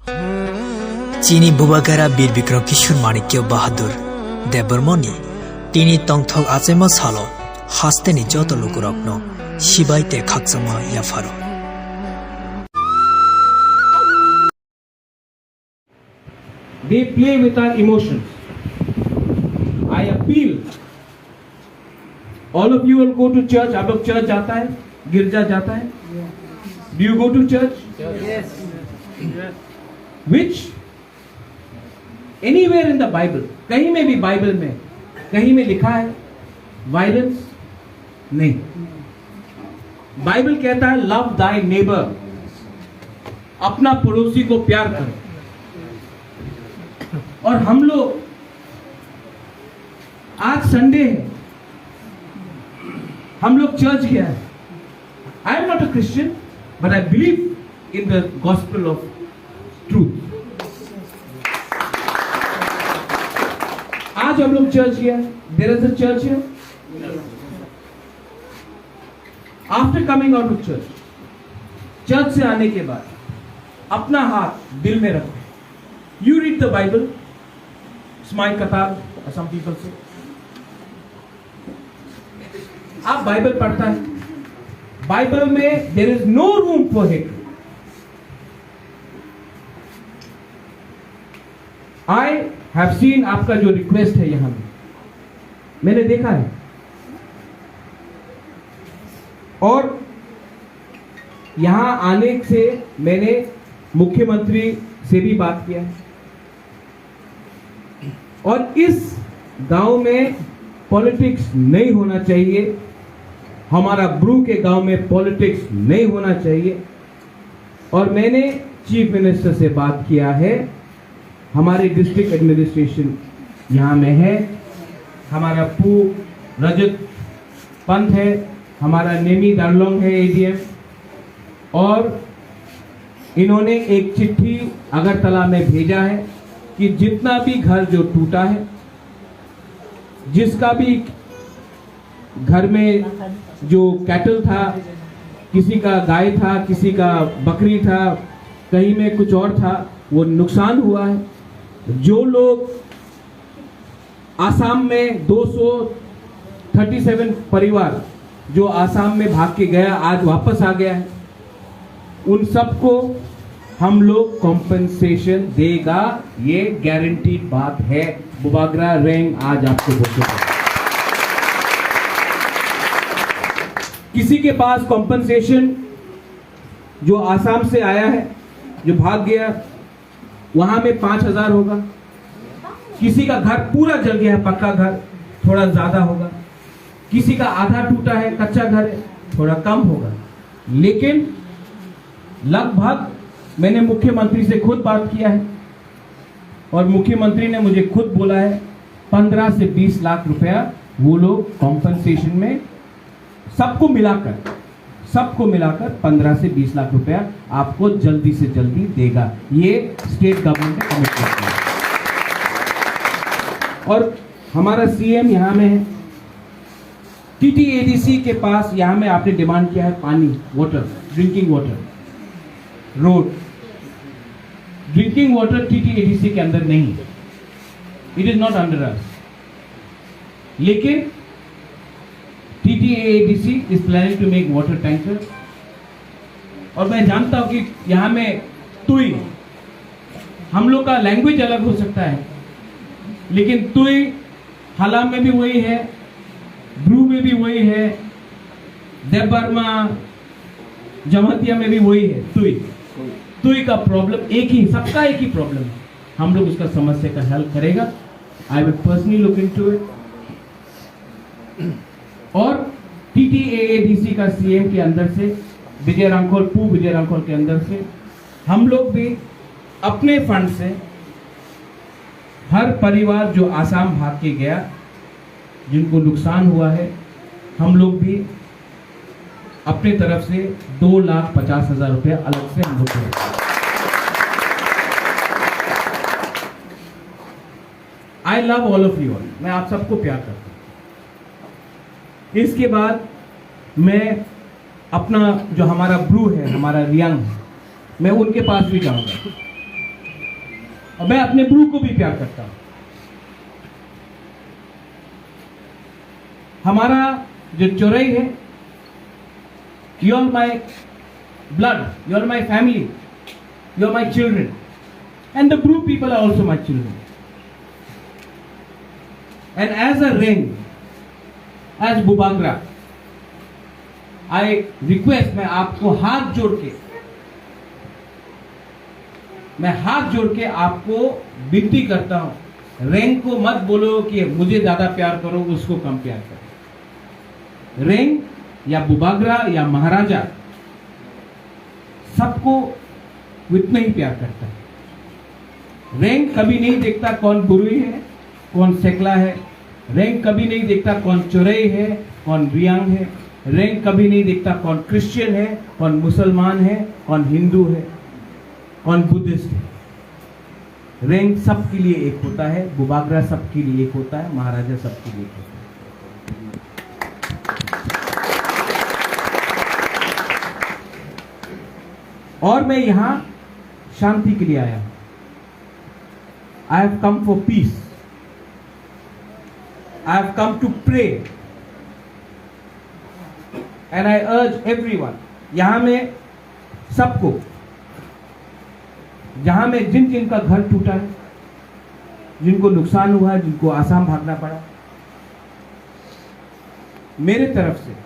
चीनी बुबागारा बीर बिक्रम किशोर माणिक्य बाहादुर देबबर्मनि तिनी तंगथक आचेमा सालो हास्तेनि जत लोकरत्न शिबाइते खाकचमा याफारो They play with our emotions. I appeal. All of you will go to church. आप लोग चर्च जाता है, गिरजा जाता है. Do you go to church? Yes. Which anywhere in the Bible, कहीं में भी बाइबल में कहीं में लिखा है वायलेंस? नहीं. बाइबल कहता है लव thy neighbor. अपना पड़ोसी को प्यार करो. और हम लोग आज संडे है, हम लोग चर्च गया है. I am not a Christian but I believe in the gospel of truth. आज हम लोग चर्च गया. There is a church here. After coming out of church, church से आने के बाद अपना हाथ दिल में रखो. You read the Bible. Smile कतार, some people say. आप बाइबल पढ़ता है. बाइबल में there is no room for hatred. I have seen आपका जो रिक्वेस्ट है यहां में मैंने देखा है और यहां आने से मैंने मुख्यमंत्री से भी बात किया है और इस गांव में पॉलिटिक्स नहीं होना चाहिए. हमारा ब्रू के गांव में पॉलिटिक्स नहीं होना चाहिए. और मैंने चीफ मिनिस्टर से बात किया है. हमारे डिस्ट्रिक्ट एडमिनिस्ट्रेशन यहां में है. हमारा पू रजत पंत है, हमारा नेमी दारलोंग है एडीएम. और इन्होंने एक चिट्ठी अगरतला में भेजा है कि जितना भी घर जो टूटा है, जिसका भी घर में जो कैटल था, किसी का गाय था, किसी का बकरी था, कहीं में कुछ और था, वो नुकसान हुआ है. जो लोग आसाम में 237 परिवार जो आसाम में भाग के गया आज वापस आ गया है, उन सबको हम लोग कॉम्पेंसेशन देगा. ये गारंटीड बात है. बुबागरा रेंग आज आपको बोलते हैं. किसी के पास कॉम्पेंसेशन जो आसाम से आया है, जो भाग गया, वहां में 5,000 होगा. किसी का घर पूरा जल गया है, पक्का घर, थोड़ा ज्यादा होगा. किसी का आधा टूटा है, कच्चा घर है, थोड़ा कम होगा. लेकिन लगभग मैंने मुख्यमंत्री से खुद बात किया है और मुख्यमंत्री ने मुझे खुद बोला है 15 से 20 लाख रुपया वो लोग कॉम्पेंसेशन में सबको मिलाकर 15 से 20 लाख रुपया आपको जल्दी से जल्दी देगा. ये स्टेट गवर्नमेंट ने कमिट किया है. और हमारा सीएम यहां में है. टीटीएडीसी के पास यहां में आपने डिमांड किया है पानी, water, drinking water, road. Drinking water TTADC के अंदर नहीं है. It is not under us. लेकिन TTADC is planning to make water tanker. और मैं जानता हूं कि यहां में तुई, हम लोग का लैंग्वेज अलग हो सकता है, लेकिन तुई हला में भी वही है, ब्रू में भी वही है, देबबर्मा जमहतिया में भी वही है. तुई का प्रॉब्लम एक ही, सबका एक ही प्रॉब्लम है. हम लोग उसका समस्या का हल करेगा. I will personally look into it. और टीटीएडीसी का सीएम के अंदर से विजय रामखोल के अंदर से हम लोग भी अपने फंड से हर परिवार जो आसाम भाग के गया, जिनको नुकसान हुआ है, हम लोग भी अपने तरफ से 2,50,000 रुपया अलग से हम लोग को. I love all of you all. मैं आप सबको प्यार करता हूं. इसके बाद मैं अपना जो हमारा ब्रू है, हमारा रियांग, मैं उनके पास भी जाऊंगा. और मैं अपने ब्रू को भी प्यार करता हूं। हमारा जो चौरई है, you are my blood, you are my family, you are my children, and the Bru people are also my children. And as a ring, as Bubagra, I request, मैं आपको हाथ जोड़ के आपको विनती करता हूं, रेंग को मत बोलो कि मुझे ज्यादा प्यार करो, उसको कम प्यार करो। रेंग या बुबागरा या महाराजा सबको उतना ही प्यार करता है। रेंग कभी नहीं देखता कौन बुरुई है, कौन सेकला है। रेंग कभी नहीं देखता कौन चौरई है, कौन रियांग है। रेंग कभी नहीं देखता कौन क्रिश्चियन है, कौन मुसलमान है, कौन हिंदू है, कौन बुद्धिस्ट है। रेंग सबके लिए एक होता है, बुबागरा सबके लिए एक होता है, महाराजा सबके लिए एक होता है। और मैं यहां शांति के लिए आया हूं। I have come for peace, I have come to pray, and I urge everyone, यहां में सबको, जहां में जिन जिन का घर टूटा है, जिनको नुकसान हुआ है, जिनको आसाम भागना पड़ा, मेरे तरफ से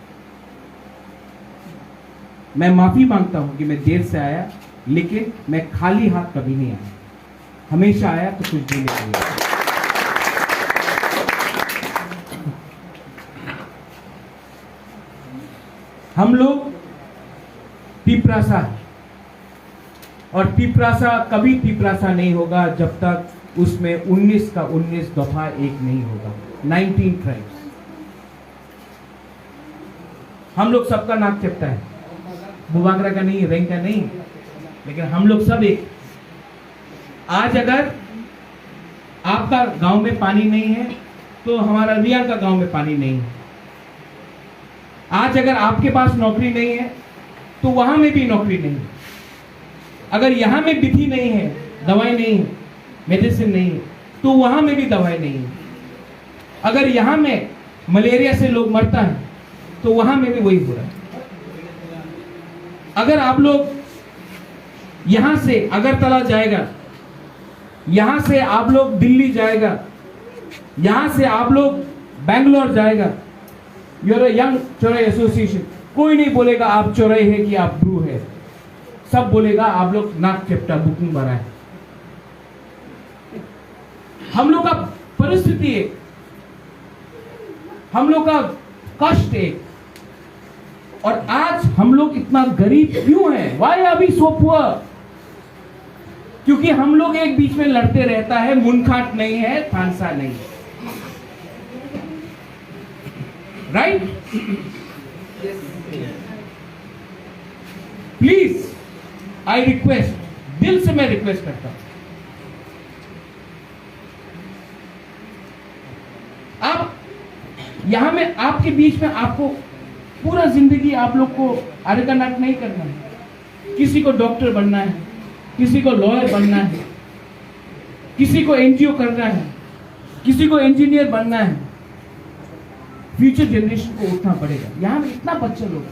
मैं माफी मांगता हूं कि मैं देर से आया, लेकिन मैं खाली हाथ कभी नहीं आया, हमेशा आया तो कुछ देने के लिए। हम लोग पिपरासा है, और पिपरासा कभी पिपरासा नहीं होगा जब तक उसमें 19 का 19 दफा एक नहीं होगा। 19 ट्राइब्स, हम लोग सबका नाक चपटा है, बुबागरा का नहीं, रेंग का नहीं, लेकिन हम लोग सब एक। आज अगर आपका गांव में पानी नहीं है तो हमारा रिया का गांव में पानी नहीं है। आज अगर आपके पास नौकरी नहीं है तो वहां में भी नौकरी नहीं है। अगर यहां में विधि नहीं है, दवाई नहीं है, मेडिसिन नहीं है, तो वहां में भी दवाई नहीं है। अगर यहां में मलेरिया से लोग मरता है तो वहां में भी वही हो रहा है। अगर आप लोग यहां से अगरतला जाएगा, यहां से आप लोग दिल्ली जाएगा, यहां से आप लोग बैंगलोर जाएगा, यूर यंग चौरई एसोसिएशन, कोई नहीं बोलेगा आप चौरई है कि आप ब्रू है, सब बोलेगा आप लोग नाक चपटा बुकिंग भरा है। हम लोग का परिस्थिति एक, हम लोग का कष्ट एक, और आज हम लोग इतना गरीब क्यों हैं? Why are we so poor? क्योंकि हम लोग एक बीच में लड़ते रहता है, मुनखाट नहीं है, थानसा नहीं है, राइट? प्लीज आई रिक्वेस्ट, दिल से मैं रिक्वेस्ट करता हूं, आप यहां में आपके बीच में आपको पूरा जिंदगी आप लोग को अरे नाट नहीं करना है। किसी को डॉक्टर बनना है, किसी को लॉयर बनना है, किसी को एनजीओ करना है, किसी को इंजीनियर बनना है। फ्यूचर जनरेशन को उठना पड़ेगा। यहां में इतना बच्चे लोग,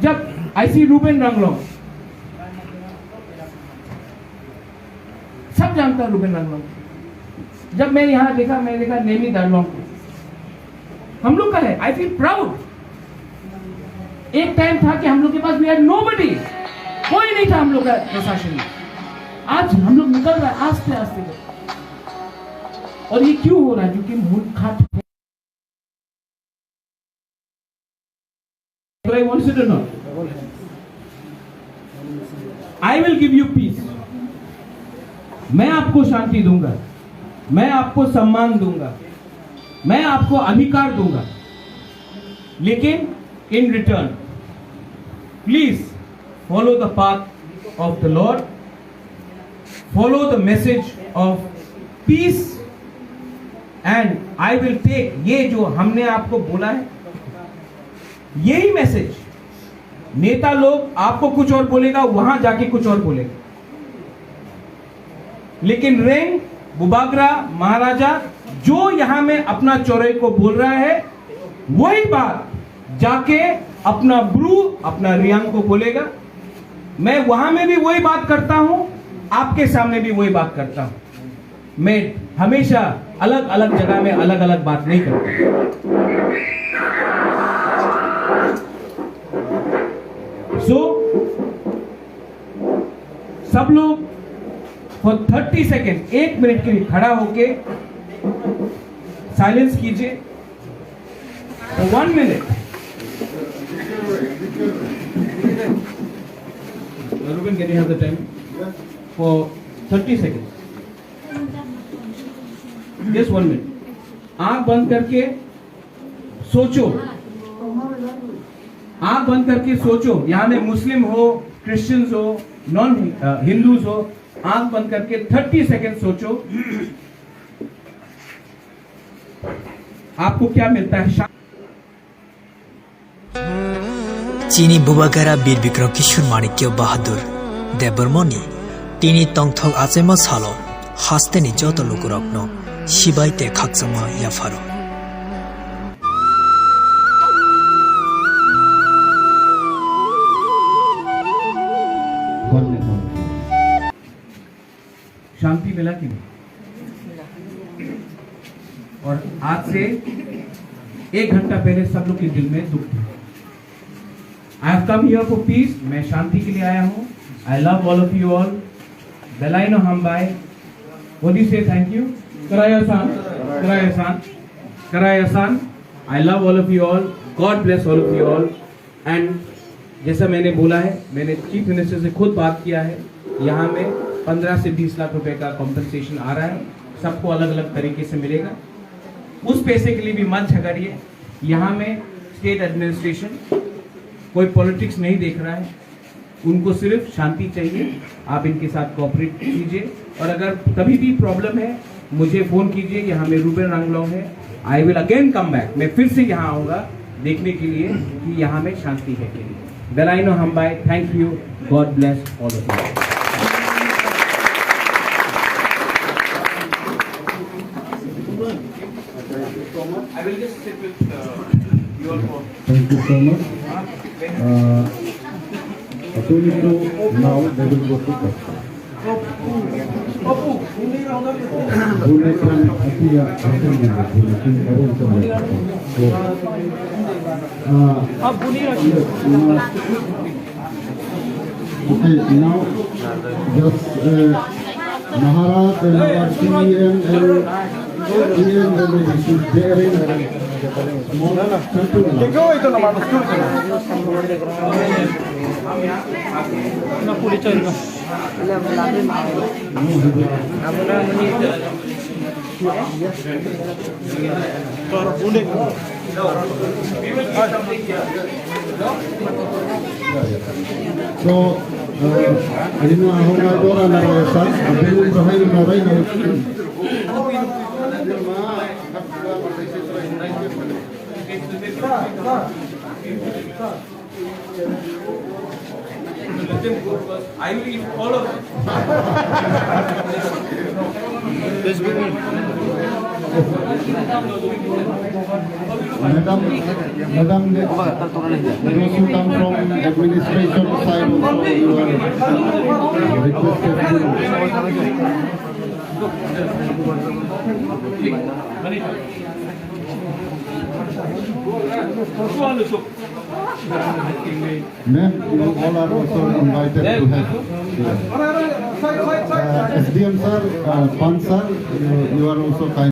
जब आई सी रूबेन रंगलोंग, सब जानता है रूबेन रंगलोंग। जब मैं यहां देखा, मैं देखा नेमी दारलोंग को, हम लोग का है, आई फील प्राउड। एक टाइम था कि हम लोग के पास वी हैड नोबडी, कोई नहीं था हम लोग का प्रशासन में। आज हम लोग निकल रहे हैं आस्ते आस्ते, और ये क्यों हो रहा है? क्योंकि मुनखाट है। I will give you peace, मैं आपको शांति दूंगा, मैं आपको सम्मान दूंगा, मैं आपको अधिकार दूंगा, लेकिन in return please follow the path of the Lord, follow the message of peace, and I will take, ये जो हमने आपको बोला है यही मैसेज। नेता लोग आपको कुछ और बोलेगा, वहां जाके कुछ और बोलेगा, लेकिन रेंग बुबागरा महाराजा जो यहां में अपना चौरे को बोल रहा है, वही बात जाके अपना ब्रू अपना रियांग को बोलेगा। मैं वहां में भी वही बात करता हूं, आपके सामने भी वही बात करता हूं। मैं हमेशा अलग अलग जगह में अलग अलग बात नहीं करता। सब लोग फॉर 30 सेकेंड 1 मिनट के लिए खड़ा होके साइलेंस कीजिए for 1 minute. Ruben, can you have the time for 30 seconds? Just 1 minute. आंख बंद करके सोचो, आंख बंद करके सोचो। यहां में मुस्लिम हो, क्रिश्चियंस हो, नॉन हिंदूज हो, आंख बंद करके 30 सेकेंड सोचो आपको क्या मिलता है। चीनी बुबागरा बीर विक्रम किशोर माणिक्य बाहादुर देबबर्मनि टिनी तंगथक आचेमा सालो हास्तेनि जत लुकुरकनो सिबाइते खाकचमा याफारो। शांति मिला कि नहीं? और आज से 1 घंटा पहले सब लोग के दिल में दुख था। I have come here for peace. मैं शांति के लिए आया हूँ। I love all of you all. Belaino Hambai. What do you say? Thank you. Karayasan. Karayasan. Karayasan. I love all of you all. God bless all of you all. And जैसा मैंने बोला है, मैंने चीफ मिनिस्टर से खुद बात किया है। यहाँ में 15 से 20 लाख रुपए का कॉम्पनसेशन आ रहा है, सबको अलग अलग तरीके से मिलेगा। उस पैसे के लिए भी मत झगड़िए। यहाँ में स्टेट एडमिनिस्ट्रेशन कोई पॉलिटिक्स नहीं देख रहा है, उनको सिर्फ शांति चाहिए। आप इनके साथ कोऑपरेट कीजिए और अगर कभी भी प्रॉब्लम है मुझे फोन कीजिए। यहाँ में रूबेन रंगलोंग है। I will again come back. मैं फिर से यहाँ आऊँगा देखने के लिए कि यहाँ में शांति है कि नहीं। बेलाइनो हम्बाई, thank you. God bless all of you. I will just sit with you all for. Thank you so much. According to now, they will go to Kashmir. Okay, now just Maharaj and our TM and so ini ahonga dora na resa abelu rahai na rai na I will eat all of it. Madam, those who come from administration side also you are requested Ma'am, you all are also invited to have. SDM sir, Pan sir, you are also kind.